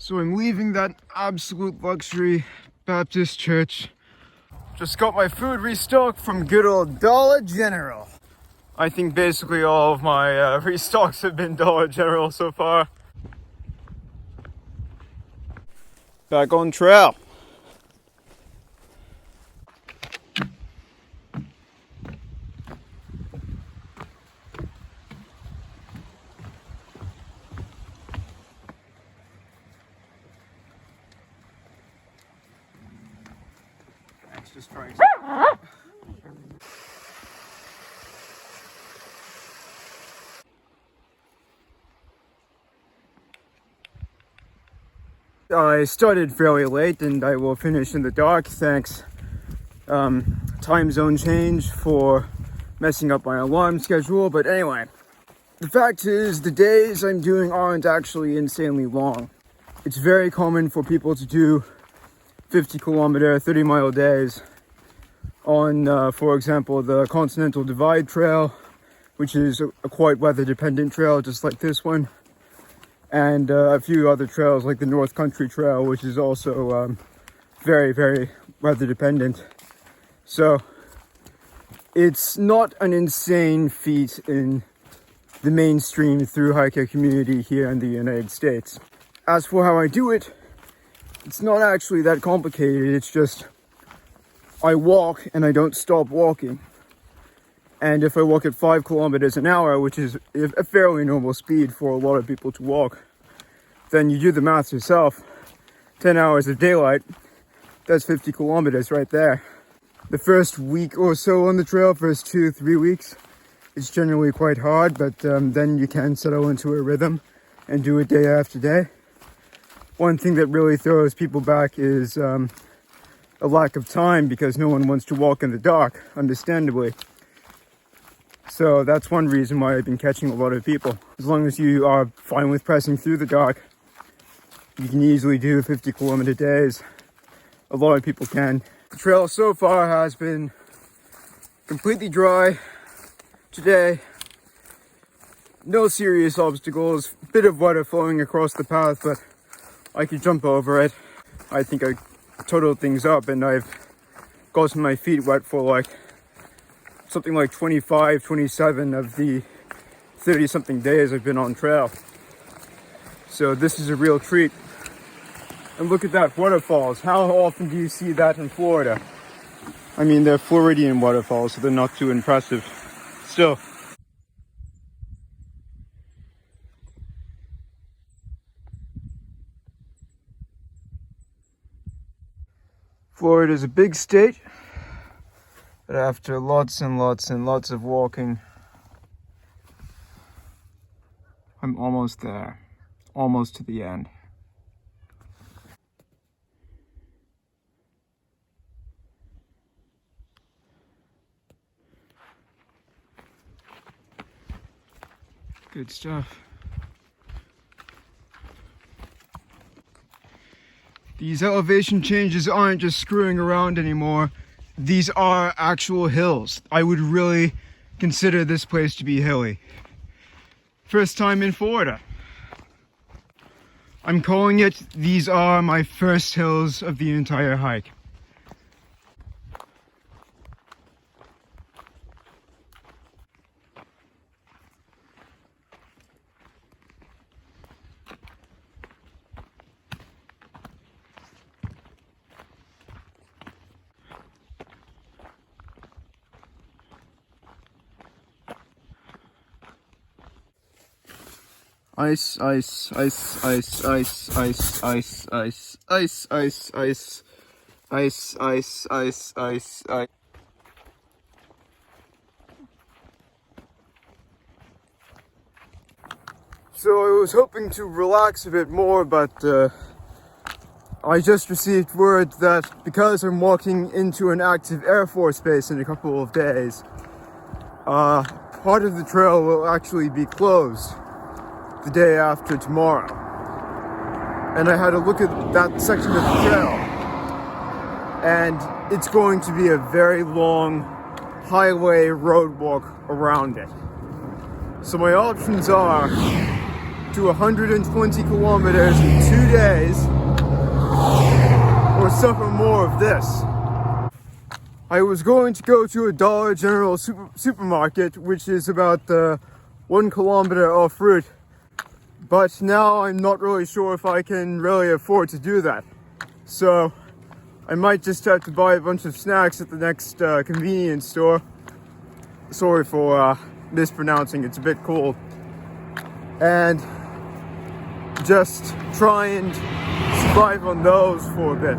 So I'm leaving that absolute luxury Baptist church. Just got my food restocked from good old Dollar General. I think basically all of my restocks have been Dollar General so far. Back on trail. Just trying to... I started fairly late and I will finish in the dark, thanks time zone change for messing up my alarm schedule. But anyway, the fact is the days I'm doing aren't actually insanely long. It's very common for people to do 50-kilometer, 30-mile days on, for example, the Continental Divide Trail, which is a quite weather-dependent trail, just like this one, and a few other trails like the North Country Trail, which is also very, very weather-dependent. So it's not an insane feat in the mainstream through hiker community here in the United States. As for how I do it, it's not actually that complicated. It's just I walk and I don't stop walking. And if I walk at 5 kilometers an hour, which is a fairly normal speed for a lot of people to walk, then you do the math yourself. 10 hours of daylight, that's 50 kilometers right there. The first week or so on the trail, first 2-3 weeks, it's generally quite hard, but then you can settle into a rhythm and do it day after day. One thing that really throws people back is a lack of time, because no one wants to walk in the dark, understandably. So that's one reason why I've been catching a lot of people. As long as you are fine with pressing through the dark, you can easily do 50-kilometer days. A lot of people can. The trail so far has been completely dry today. No serious obstacles. Bit of water flowing across the path, but I could jump over it. I think I totaled things up and I've gotten my feet wet for like something like 25, 27 of the 30-something days I've been on trail. So this is a real treat. And look at that, waterfalls. How often do you see that in Florida? I mean, they're Floridian waterfalls, so they're not too impressive. Still. Florida is a big state, but after lots and lots and lots of walking, I'm almost there. Almost to the end. Good stuff. These elevation changes aren't just screwing around anymore. These are actual hills. I would really consider this place to be hilly. First time in Florida. I'm calling it, these are my first hills of the entire hike. Ice, ice, ice, ice, ice, ice, ice, ice, ice, ice, ice, ice, ice, ice, ice, ice. So I was hoping to relax a bit more, but I just received word that because I'm walking into an active Air Force base in a couple of days, part of the trail will actually be closed the day after tomorrow. And I had a look at that section of the trail, and it's going to be a very long highway road walk around it. So my options are to 120 kilometers in 2 days or suffer more of this. I was going to go to a Dollar General supermarket, which is about 1 kilometer off route, but now I'm not really sure if I can really afford to do that. So I might just have to buy a bunch of snacks at the next convenience store. Sorry for mispronouncing, it's a bit cold. And just try and survive on those for a bit.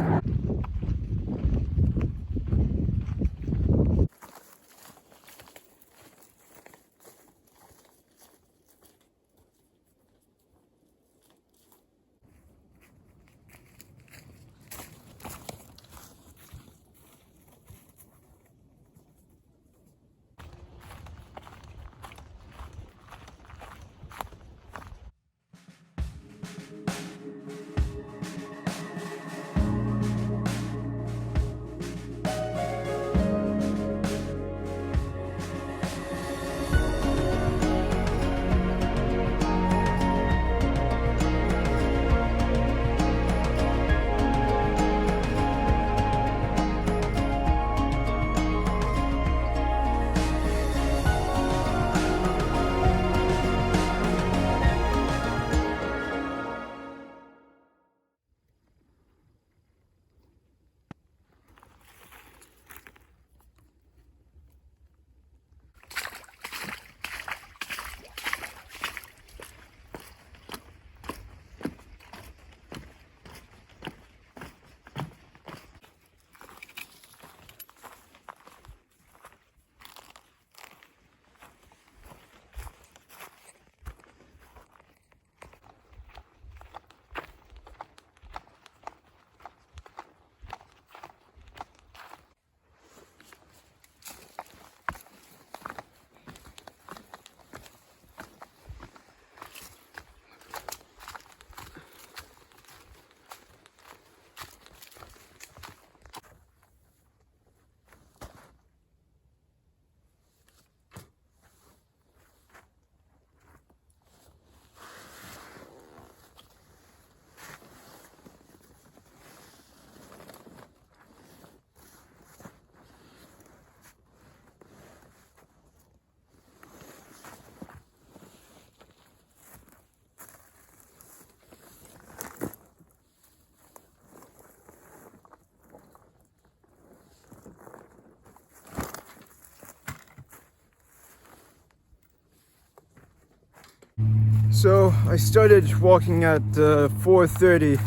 So I started walking at 4:30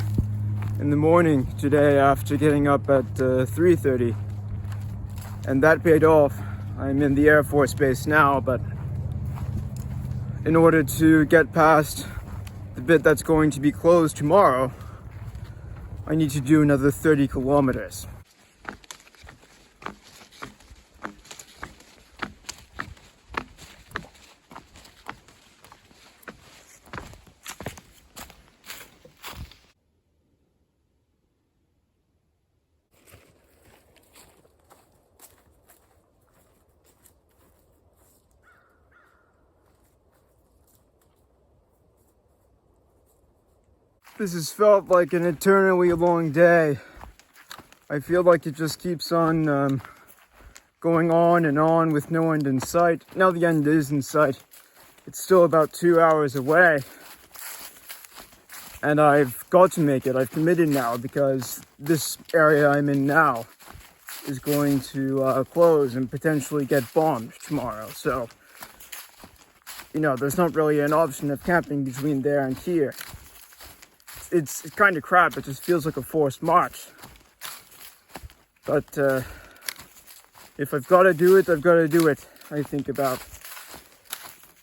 in the morning today after getting up at 3:30, and that paid off. I'm in the Air Force Base now, but in order to get past the bit that's going to be closed tomorrow, I need to do another 30 kilometers. This has felt like an eternally long day. I feel like it just keeps on going on and on with no end in sight. Now the end is in sight. It's still about 2 hours away. And I've got to make it. I've committed now because this area I'm in now is going to close and potentially get bombed tomorrow. So, you know, there's not really an option of camping between there and here. It's kind of crap. It just feels like a forced march. But if I've got to do it, I've got to do it. I think about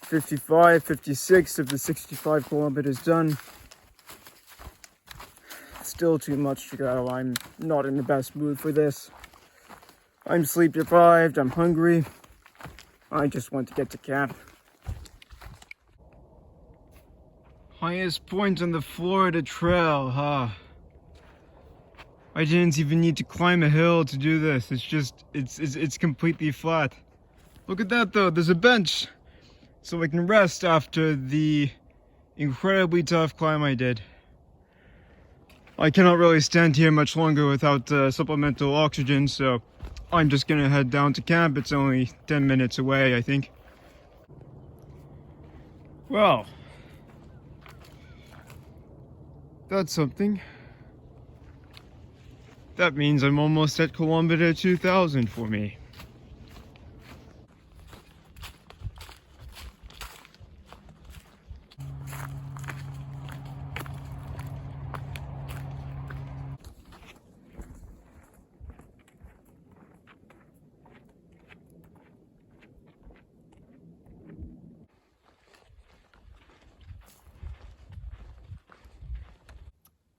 55, 56 of the 65 kilometers done. Still too much to go. I'm not in the best mood for this. I'm sleep deprived. I'm hungry. I just want to get to camp. Highest point on the Florida Trail, huh? I didn't even need to climb a hill to do this. It's completely flat. Look at that though, there's a bench. So I can rest after the incredibly tough climb I did. I cannot really stand here much longer without supplemental oxygen, so I'm just gonna head down to camp. It's only 10 minutes away, I think. Well, that's something. That means I'm almost at kilometer 2000 for me.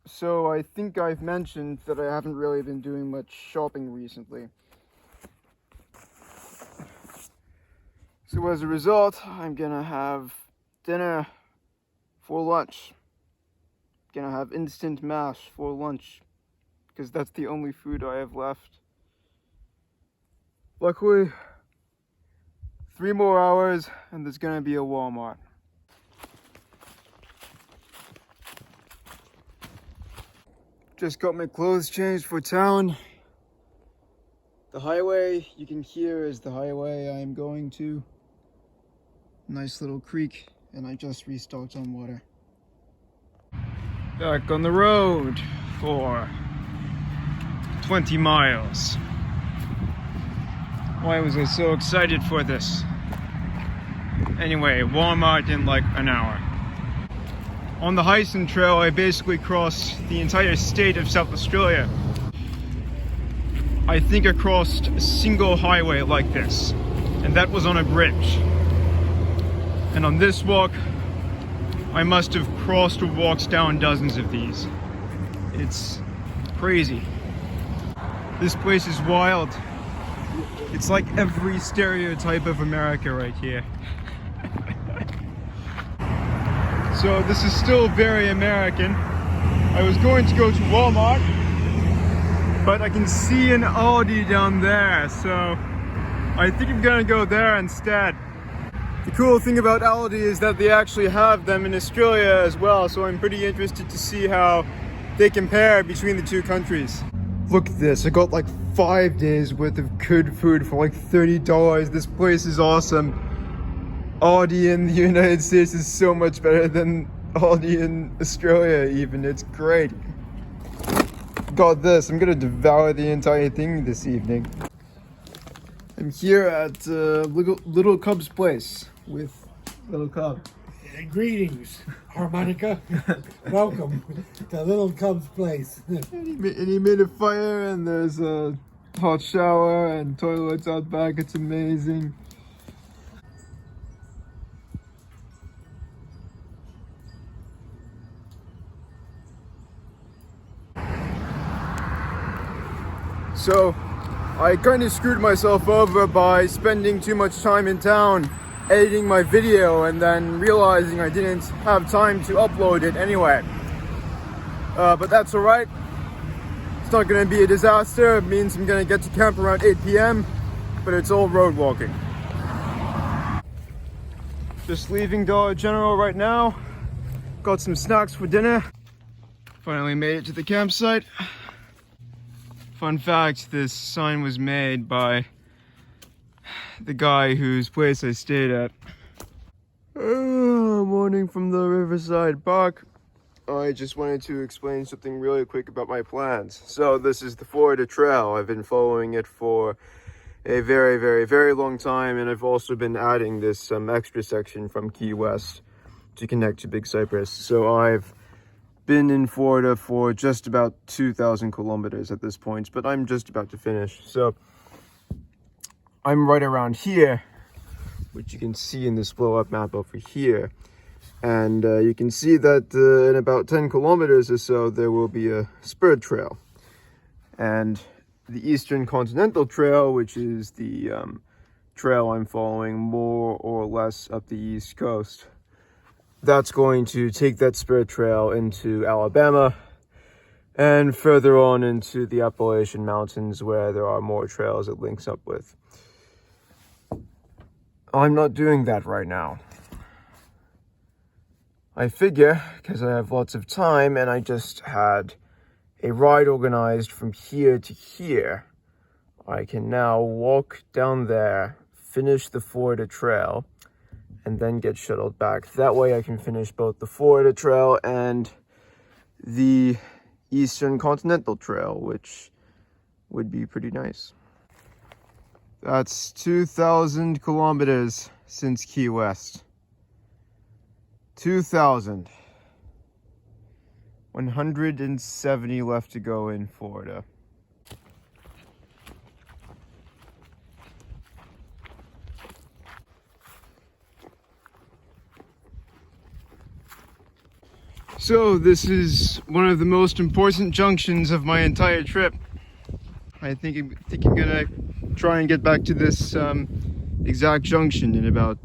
So I think I've mentioned that I haven't really been doing much shopping recently. So as a result, I'm gonna have dinner for lunch. Gonna have instant mash for lunch, because that's the only food I have left. Luckily, 3 more hours and there's gonna be a Walmart. Just got my clothes changed for town. The highway you can hear is the highway I am going to. Nice little creek, and I just restocked on water. Back on the road for 20 miles. Why was I so excited for this? Anyway, Walmart in like an hour. On the Eastern Trail, I basically crossed the entire state of South Australia. I think I crossed a single highway like this, and that was on a bridge. And on this walk, I must have crossed or walked down dozens of these. It's crazy. This place is wild. It's like every stereotype of America right here. So this is still very American. I was going to go to Walmart, but I can see an Aldi down there, so I think I'm gonna go there instead. The cool thing about Aldi is that they actually have them in Australia as well, so I'm pretty interested to see how they compare between the two countries. Look at this, I got like 5 days worth of good food for like $30. This place is awesome. Aldi in the United States is so much better than Aldi in Australia even. It's great. Got this. I'm gonna devour the entire thing this evening. I'm here at Little Cub's place with Little Cub. Greetings, harmonica. Welcome to Little Cub's place. And he made a fire, and there's a hot shower and toilets out back. It's amazing. So, I kind of screwed myself over by spending too much time in town editing my video and then realizing I didn't have time to upload it anyway. But that's alright. It's not going to be a disaster. It means I'm going to get to camp around 8 p.m. But it's all road walking. Just leaving Dollar General right now. Got some snacks for dinner. Finally made it to the campsite. Fun fact, this sign was made by the guy whose place I stayed at. Morning from the Riverside Park. I just wanted to explain something really quick about my plans. So this is the Florida Trail. I've been following it for a very, very, very long time, and I've also been adding this extra section from Key West to connect to Big Cypress. So I've been in Florida for just about 2,000 kilometers at this point, but I'm just about to finish. So I'm right around here, which you can see in this blow up map over here. And you can see that in about 10 kilometers or so, there will be a spur trail. And the Eastern Continental Trail, which is the trail I'm following more or less up the East Coast, that's going to take that spur trail into Alabama and further on into the Appalachian Mountains, where there are more trails it links up with. I'm not doing that right now. I figure, because I have lots of time and I just had a ride organized from here to here, I can now walk down there, finish the Florida Trail, and then get shuttled back. That way I can finish both the Florida Trail and the Eastern Continental Trail, which would be pretty nice. That's 2,000 kilometers since Key West. 2,000. 170 left to go in Florida. So this is one of the most important junctions of my entire trip. I think I'm gonna try and get back to this exact junction in about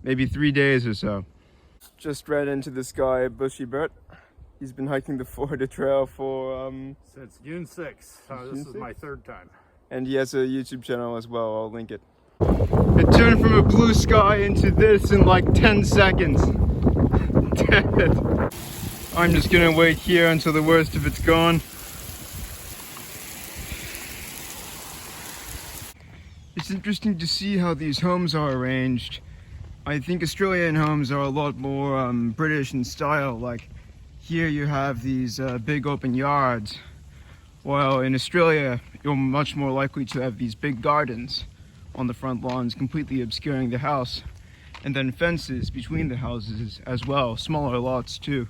maybe 3 days or so. Just ran into this guy, Bushy Bert. He's been hiking the Florida Trail for since June 6th. This is my third time. And he has a YouTube channel as well. I'll link it. It turned from a blue sky into this in like 10 seconds. Dead. I'm just gonna wait here until the worst of it's gone. It's interesting to see how these homes are arranged. I think Australian homes are a lot more British in style. Like here you have these big open yards, while in Australia you're much more likely to have these big gardens on the front lawns, completely obscuring the house, and then fences between the houses as well, smaller lots too.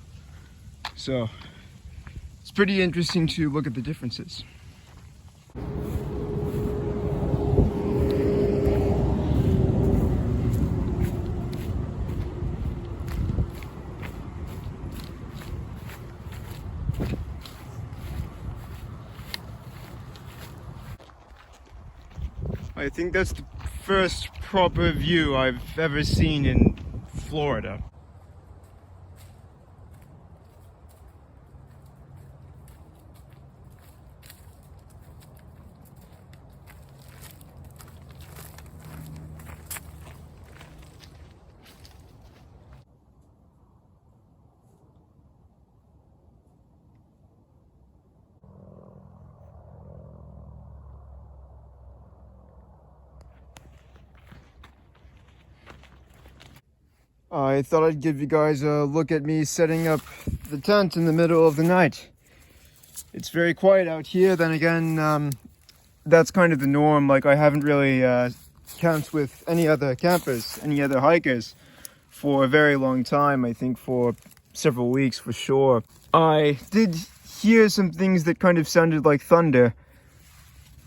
So it's pretty interesting to look at the differences. I think that's the first proper view I've ever seen in Florida. I thought I'd give you guys a look at me setting up the tent in the middle of the night. It's very quiet out here. Then again, that's kind of the norm. Like I haven't really camped with any other campers, any other hikers for a very long time. I think for several weeks for sure. I did hear some things that kind of sounded like thunder.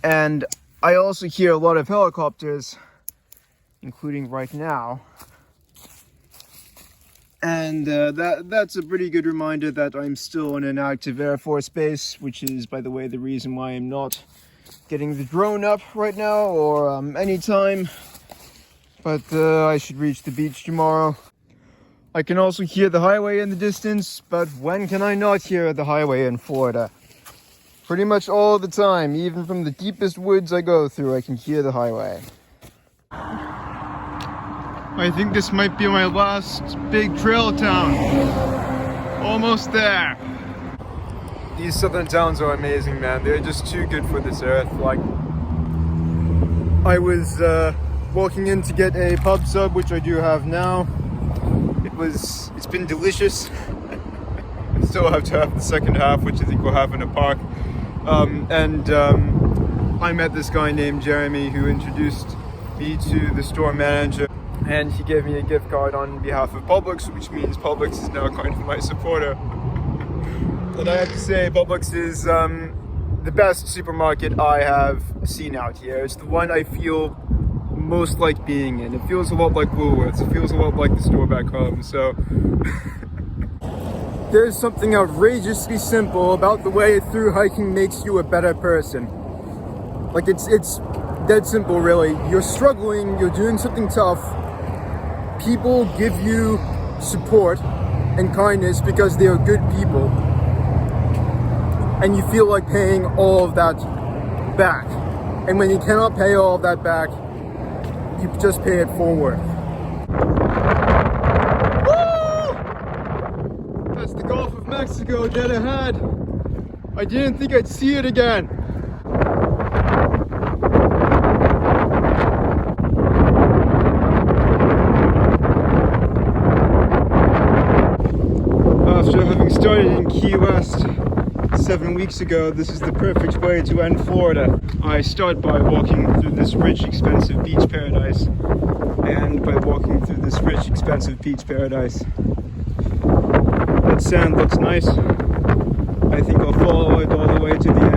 And I also hear a lot of helicopters, including right now. And that's a pretty good reminder that I'm still in an active Air Force base, which is, by the way, the reason why I'm not getting the drone up right now or anytime. But I should reach the beach tomorrow. I can also hear the highway in the distance, but when can I not hear the highway in Florida? Pretty much all the time, even from the deepest woods I go through, I can hear the highway. I think this might be my last big trail town. Almost there. These southern towns are amazing, man. They're just too good for this earth. Like, I was walking in to get a pub sub, which I do have now. It's been delicious. I still have to have the second half, which I think we'll have in a park. I met this guy named Jeremy who introduced me to the store manager. And he gave me a gift card on behalf of Publix, which means Publix is now kind of my supporter. And I have to say, Publix is the best supermarket I have seen out here. It's the one I feel most like being in. It feels a lot like Woolworths. It feels a lot like the store back home. So there's something outrageously simple about the way through hiking makes you a better person. Like it's dead simple, really. You're struggling, you're doing something tough. People give you support and kindness because they are good people. And you feel like paying all of that back. And when you cannot pay all of that back, you just pay it forward. ago, dead ahead. I didn't think I'd see it again. After having started in Key West 7 weeks ago, this is the perfect way to end Florida. I start by walking through this rich, expensive beach paradise, and by walking through this rich, expensive beach paradise. That sand looks nice. I think I'll follow it all the way to the end.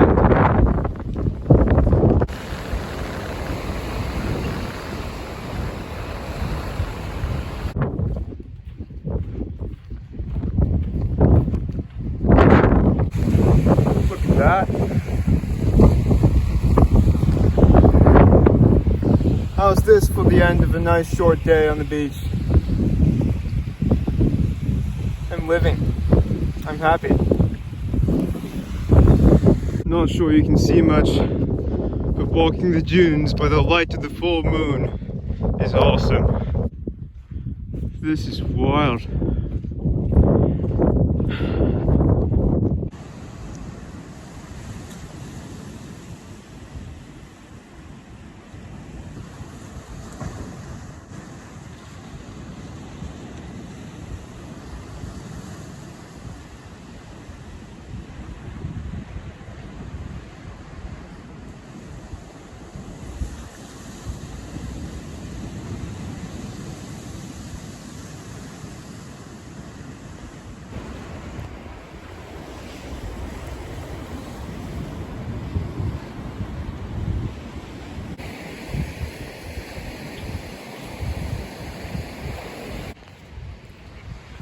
Look at that. How's this for the end of a nice short day on the beach? I'm living. I'm happy. Not sure you can see much, but walking the dunes by the light of the full moon is awesome. This is wild.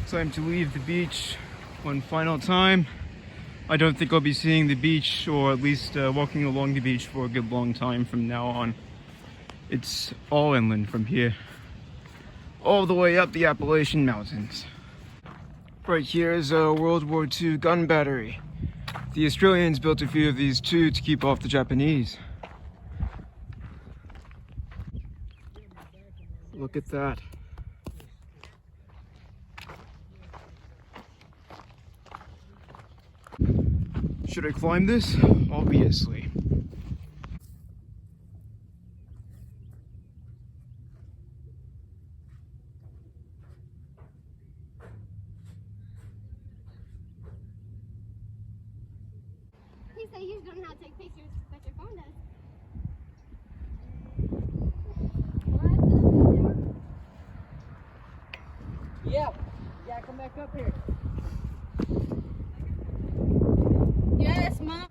Time to leave the beach one final time. I don't think I'll be seeing the beach, or at least walking along the beach, for a good long time from now on. It's all inland from here, all the way up the Appalachian Mountains. Right here is a World War II gun battery. The Australians built a few of these too to keep off the Japanese. Look at that. Should I climb this? Obviously. He said you don't know how to take pictures, but your phone does. Yeah. Yeah, come back up here. Yes, Mom.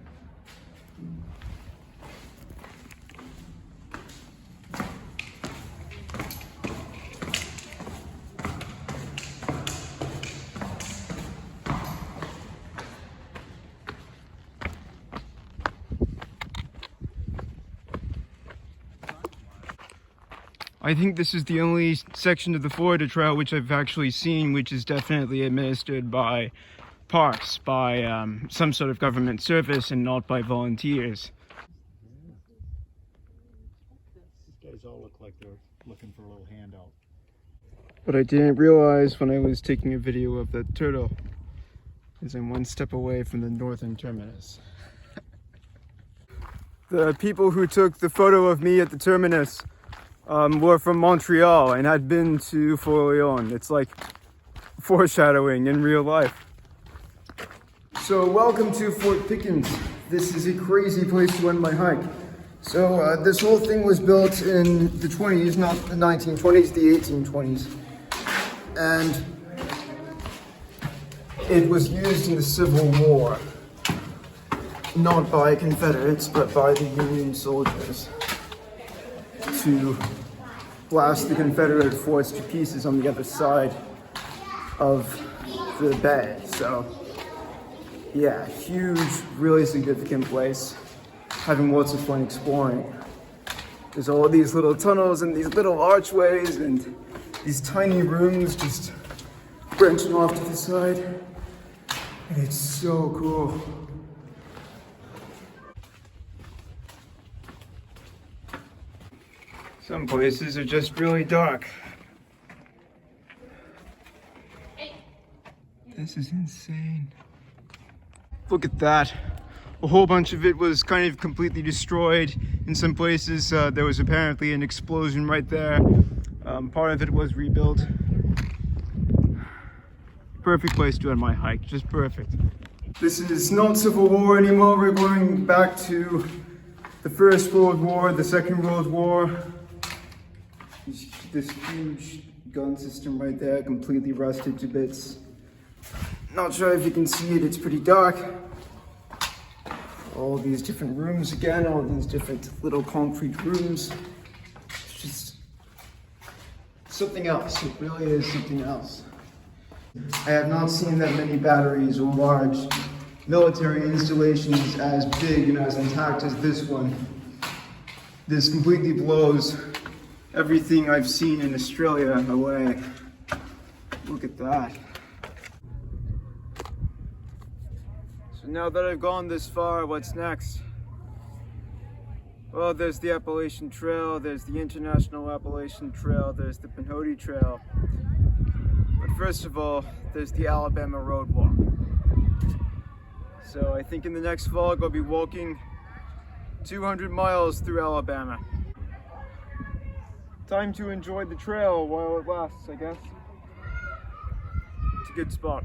I think this is the only section of the Florida Trail which I've actually seen which is definitely administered by parks, by some sort of government service, and not by volunteers. These guys all look like they're looking for a little handout. What I didn't realize when I was taking a video of that turtle is I'm one step away from the northern terminus. The people who took the photo of me at the terminus were from Montreal and had been to Fort Leon. It's like foreshadowing in real life. So welcome to Fort Pickens. This is a crazy place to end my hike. So this whole thing was built in the 20s, not the 1920s, the 1820s. And it was used in the Civil War, not by Confederates, but by the Union soldiers, to blast the Confederate forts to pieces on the other side of the bay. So yeah, huge, really significant place. Having lots of fun exploring. There's all these little tunnels and these little archways and these tiny rooms just branching off to the side. And it's so cool. Some places are just really dark. This is insane. Look at that. A whole bunch of it was kind of completely destroyed. In some places, there was apparently an explosion right there. Part of it was rebuilt. Perfect place to end my hike, just perfect. This is not Civil War anymore. We're going back to the First World War, the Second World War. This huge gun system right there, completely rusted to bits. Not sure if you can see it, it's pretty dark. All these different rooms again, all these different little concrete rooms. It's just something else, it really is something else. I have not seen that many batteries or large military installations as big and as intact as this one. This completely blows everything I've seen in Australia away. Look at that. So now that I've gone this far, what's next? Well, there's the Appalachian Trail, there's the International Appalachian Trail, there's the Pinhoti Trail. But first of all, there's the Alabama Road Walk. So I think in the next vlog I'll be walking 200 miles through Alabama. Time to enjoy the trail while it lasts, I guess. It's a good spot.